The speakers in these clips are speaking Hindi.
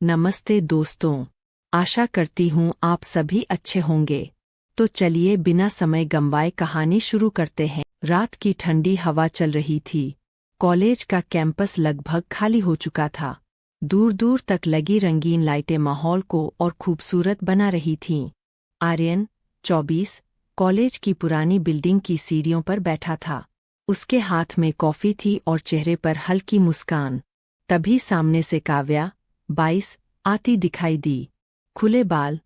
नमस्ते दोस्तों। आशा करती हूँ आप सभी अच्छे होंगे। तो चलिए बिना समय गंवाए कहानी शुरू करते हैं। रात की ठंडी हवा चल रही थी। कॉलेज का कैंपस लगभग खाली हो चुका था। दूर दूर तक लगी रंगीन लाइटें माहौल को और खूबसूरत बना रही थीं। आर्यन 24 कॉलेज की पुरानी बिल्डिंग की सीढ़ियों पर बैठा था। उसके हाथ में कॉफ़ी थी और चेहरे पर हल्की मुस्कान। तभी सामने से काव्या 22 आती दिखाई दी। खुले बाल,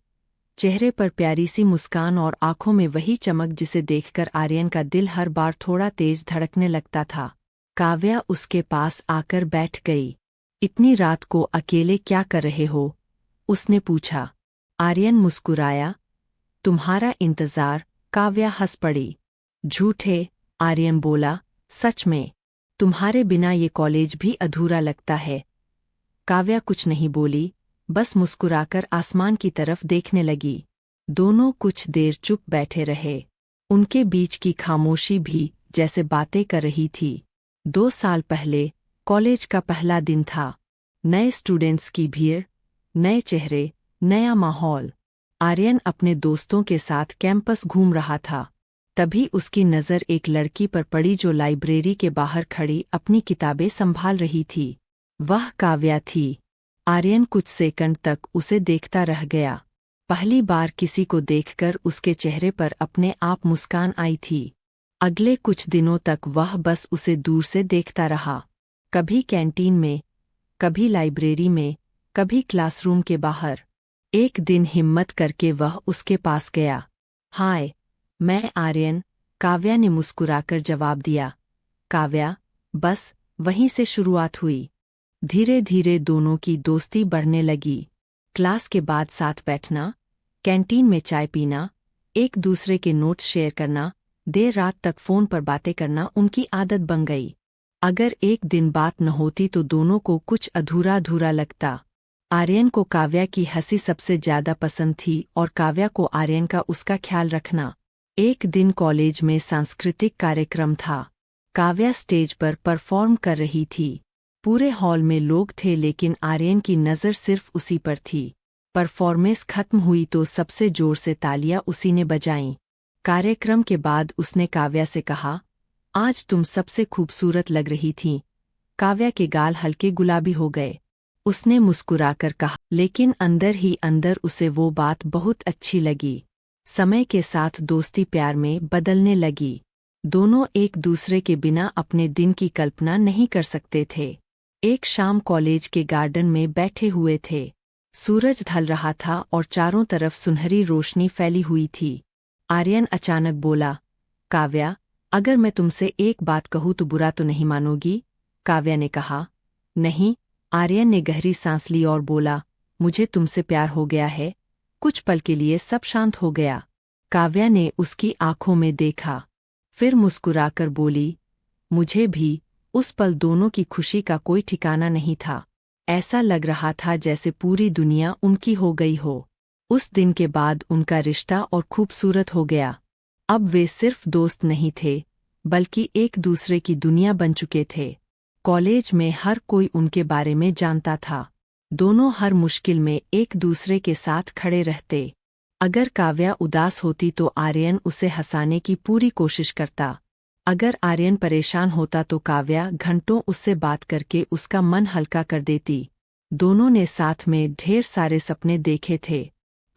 चेहरे पर प्यारी सी मुस्कान और आंखों में वही चमक जिसे देखकर आर्यन का दिल हर बार थोड़ा तेज धड़कने लगता था। काव्या उसके पास आकर बैठ गई। इतनी रात को अकेले क्या कर रहे हो? उसने पूछा। आर्यन मुस्कुराया। तुम्हारा इंतजार। काव्या हंस पड़ी। झूठे, आर्यन बोला, सच में। तुम्हारे बिना ये कॉलेज भी अधूरा लगता है। काव्या कुछ नहीं बोली, बस मुस्कुराकर आसमान की तरफ देखने लगी। दोनों कुछ देर चुप बैठे रहे। उनके बीच की खामोशी भी जैसे बातें कर रही थी। 2 साल पहले कॉलेज का पहला दिन था। नए स्टूडेंट्स की भीड़, नए चेहरे, नया माहौल। आर्यन अपने दोस्तों के साथ कैंपस घूम रहा था। तभी उसकी नज़र एक लड़की पर पड़ी जो लाइब्रेरी के बाहर खड़ी अपनी किताबें संभाल रही थी। वह काव्या थी। आर्यन कुछ सेकंड तक उसे देखता रह गया। पहली बार किसी को देखकर उसके चेहरे पर अपने आप मुस्कान आई थी। अगले कुछ दिनों तक वह बस उसे दूर से देखता रहा। कभी कैंटीन में, कभी लाइब्रेरी में, कभी क्लासरूम के बाहर। एक दिन हिम्मत करके वह उसके पास गया। हाय, मैं आर्यन, काव्या ने मुस्कुराकर जवाब दिया। काव्या, बस वहीं से शुरुआत हुई। धीरे धीरे दोनों की दोस्ती बढ़ने लगी। क्लास के बाद साथ बैठना, कैंटीन में चाय पीना, एक दूसरे के नोट्स शेयर करना, देर रात तक फ़ोन पर बातें करना उनकी आदत बन गई। अगर एक दिन बात न होती तो दोनों को कुछ अधूरा अधूरा लगता। आर्यन को काव्या की हंसी सबसे ज़्यादा पसंद थी और काव्या को आर्यन का उसका ख्याल रखना। एक दिन कॉलेज में सांस्कृतिक कार्यक्रम था। काव्या स्टेज पर परफॉर्म कर रही थी। पूरे हॉल में लोग थे लेकिन आर्यन की नज़र सिर्फ उसी पर थी। परफॉर्मेंस खत्म हुई तो सबसे जोर से तालियां उसी ने बजाईं। कार्यक्रम के बाद उसने काव्या से कहा, आज तुम सबसे खूबसूरत लग रही थीं। काव्या के गाल हल्के गुलाबी हो गए। उसने मुस्कुराकर कहा, लेकिन अंदर ही अंदर उसे वो बात बहुत अच्छी लगी। समय के साथ दोस्ती प्यार में बदलने लगी। दोनों एक दूसरे के बिना अपने दिन की कल्पना नहीं कर सकते थे। एक शाम कॉलेज के गार्डन में बैठे हुए थे। सूरज ढल रहा था और चारों तरफ सुनहरी रोशनी फैली हुई थी। आर्यन अचानक बोला, काव्या, अगर मैं तुमसे एक बात कहूँ तो बुरा तो नहीं मानोगी? काव्या ने कहा, नहीं। आर्यन ने गहरी सांस ली और बोला, मुझे तुमसे प्यार हो गया है। कुछ पल के लिए सब शांत हो गया। काव्या ने उसकी आंखों में देखा, फिर मुस्कुराकर बोली, मुझे भी। उस पल दोनों की खुशी का कोई ठिकाना नहीं था। ऐसा लग रहा था जैसे पूरी दुनिया उनकी हो गई हो। उस दिन के बाद उनका रिश्ता और खूबसूरत हो गया। अब वे सिर्फ दोस्त नहीं थे, बल्कि एक दूसरे की दुनिया बन चुके थे। कॉलेज में हर कोई उनके बारे में जानता था। दोनों हर मुश्किल में एक दूसरे के साथ खड़े रहते। अगर काव्या उदास होती तो आर्यन उसे हंसाने की पूरी कोशिश करता। अगर आर्यन परेशान होता तो काव्या घंटों उससे बात करके उसका मन हल्का कर देती। दोनों ने साथ में ढेर सारे सपने देखे थे।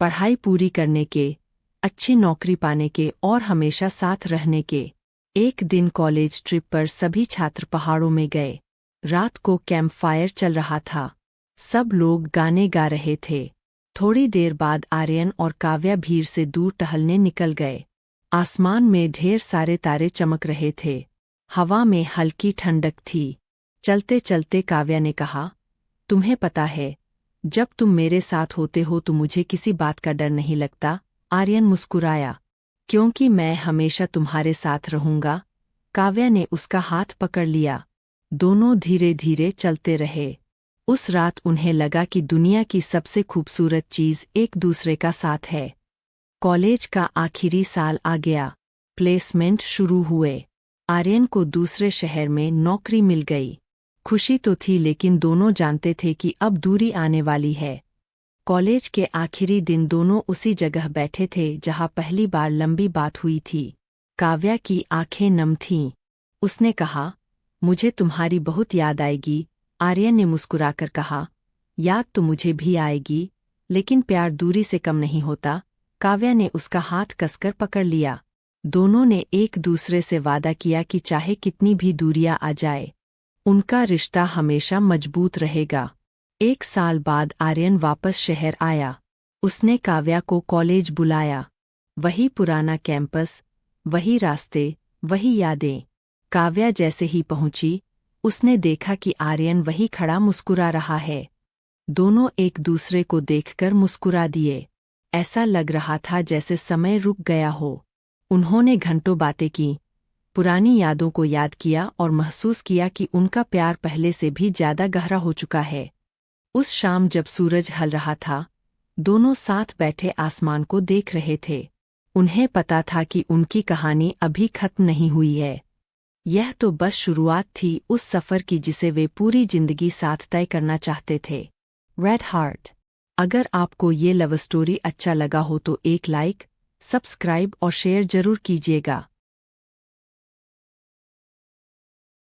पढ़ाई पूरी करने के, अच्छी नौकरी पाने के और हमेशा साथ रहने के। एक दिन कॉलेज ट्रिप पर सभी छात्र पहाड़ों में गए। रात को कैंप फायर चल रहा था। सब लोग गाने गा रहे थे। थोड़ी देर बाद आर्यन और काव्या भीड़ से दूर टहलने निकल गए। आसमान में ढेर सारे तारे चमक रहे थे। हवा में हल्की ठंडक थी। चलते चलते काव्या ने कहा, तुम्हें पता है, जब तुम मेरे साथ होते हो तो मुझे किसी बात का डर नहीं लगता। आर्यन मुस्कुराया, क्योंकि मैं हमेशा तुम्हारे साथ रहूंगा। काव्या ने उसका हाथ पकड़ लिया। दोनों धीरे धीरे चलते रहे। उस रात उन्हें लगा कि दुनिया की सबसे खूबसूरत चीज़ एक दूसरे का साथ है। कॉलेज का आखिरी साल आ गया। प्लेसमेंट शुरू हुए। आर्यन को दूसरे शहर में नौकरी मिल गई। खुशी तो थी लेकिन दोनों जानते थे कि अब दूरी आने वाली है। कॉलेज के आखिरी दिन दोनों उसी जगह बैठे थे जहां पहली बार लंबी बात हुई थी। काव्या की आंखें नम थीं। उसने कहा, मुझे तुम्हारी बहुत याद आएगी। आर्यन ने मुस्कुराकर कहा, याद तो मुझे भी आएगी, लेकिन प्यार दूरी से कम नहीं होता। काव्या ने उसका हाथ कसकर पकड़ लिया। दोनों ने एक दूसरे से वादा किया कि चाहे कितनी भी दूरियां आ जाए, उनका रिश्ता हमेशा मजबूत रहेगा। 1 साल बाद आर्यन वापस शहर आया। उसने काव्या को कॉलेज बुलाया। वही पुराना कैंपस, वही रास्ते, वही यादें। काव्या जैसे ही पहुंची, उसने देखा कि आर्यन वही खड़ा मुस्कुरा रहा है। दोनों एक दूसरे को देखकर मुस्कुरा दिए। ऐसा लग रहा था जैसे समय रुक गया हो। उन्होंने घंटों बातें की, पुरानी यादों को याद किया और महसूस किया कि उनका प्यार पहले से भी ज्यादा गहरा हो चुका है। उस शाम जब सूरज ढल रहा था, दोनों साथ बैठे आसमान को देख रहे थे। उन्हें पता था कि उनकी कहानी अभी खत्म नहीं हुई है। यह तो बस शुरुआत थी उस सफ़र की जिसे वे पूरी जिंदगी साथ तय करना चाहते थे। Red heart. अगर आपको ये लव स्टोरी अच्छा लगा हो तो एक लाइक, सब्सक्राइब और शेयर जरूर कीजिएगा।